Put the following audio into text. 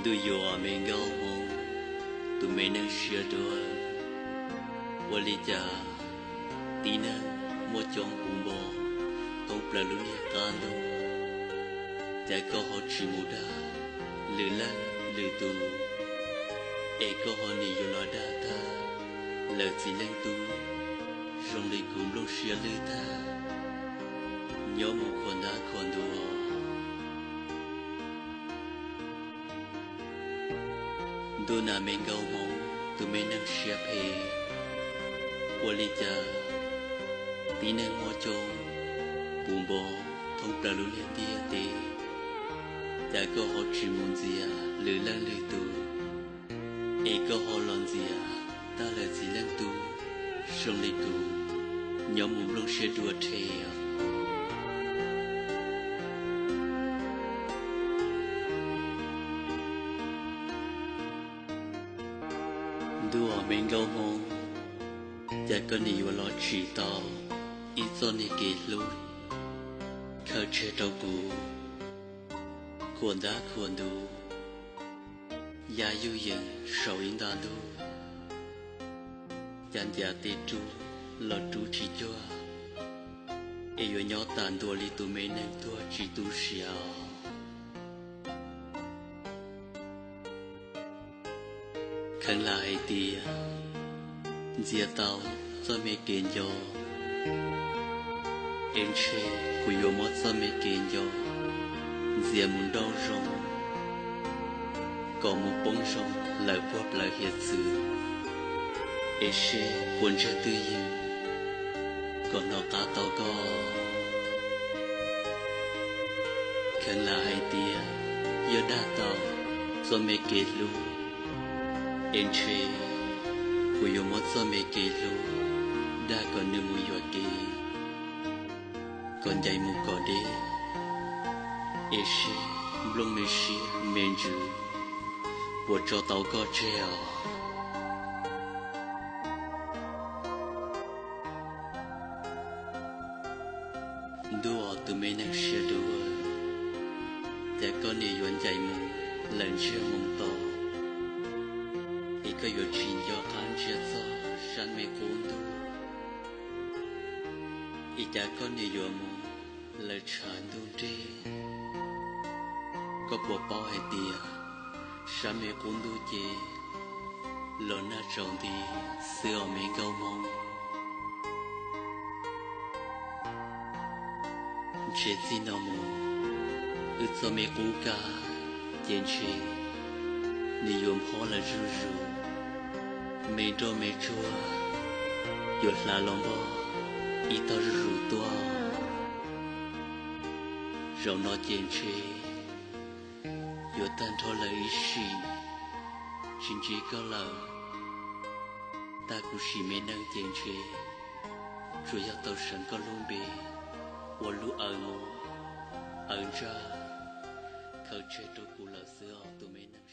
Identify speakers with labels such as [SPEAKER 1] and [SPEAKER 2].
[SPEAKER 1] Du yo mình gấu mông tụi mình đang share đua Wali cha tina mo chong bumbo tông plalunia kando cha có họ chỉ muda lư lan lư tu e có họ ni yo lo da ta lơ chỉ lên tu rong đi cùng lo share lư ta nhớ một con đã con đua tu na mình gấu mông tụi mình đang share phe Wali cha tina mo chong bumbo tông plalunia tia te cha có họ chỉ muốn gì lư lan lư tu e có họ lon gì ta là chỉ lên tu song đi tu nhóm một lúc sẽ đua theo đua mình gấu mông cha có nhiều lo chỉ tao ít cho nên kể lối khởi chế đầu bù cuốn đá cuốn đủ ya yu yên sầu yên đàn đủ dàn gia tê tru lo tru chỉ cho e yo nhỏ tàn đua li tu mê neng tua chỉ tu xiao khăn là hay tia dia tao cho mê kén yo em che của yo mót cho mê kén yo dia muốn đau rong có một bông rong lời bóp lời hiệt sự e che buồn cho tư yêu còn nó cá tao có khăn là hay tia yo đa tao cho mê kén lu em che của yo mót cho mê kén lu đa còn nửa mùi yo kê còn dạy một cỏ đê Eshe, blong meshi, menju, wo cho tao có treo. Đua tụi mình đang share đua, để có nhiều yuan dạy mông, lần share mông to. Ý có yuan chín do khán share so, sẵn mê cuốn tu. Ý đã có nhiều yuan mông, lời tràn đun trê. Có bộ bao hay tia sa mê cuốn đu chê lỡ na trồng đi xưa mê gấu mông chế gì nào mù ư cho mê cú ca tiền chê ni yếm hoa là ru ru mê đô mê chua yột là lòng bò ý tao ru ru tua rồi nó tiền chê yo tan thô lời xì xin chỉ có lời ta cũng xì mê năng tiền chế rồi ya tao sẵn có luôn bề và lũ ở mô ở ra khởi chế tôi cũng là xưa tụi mê năng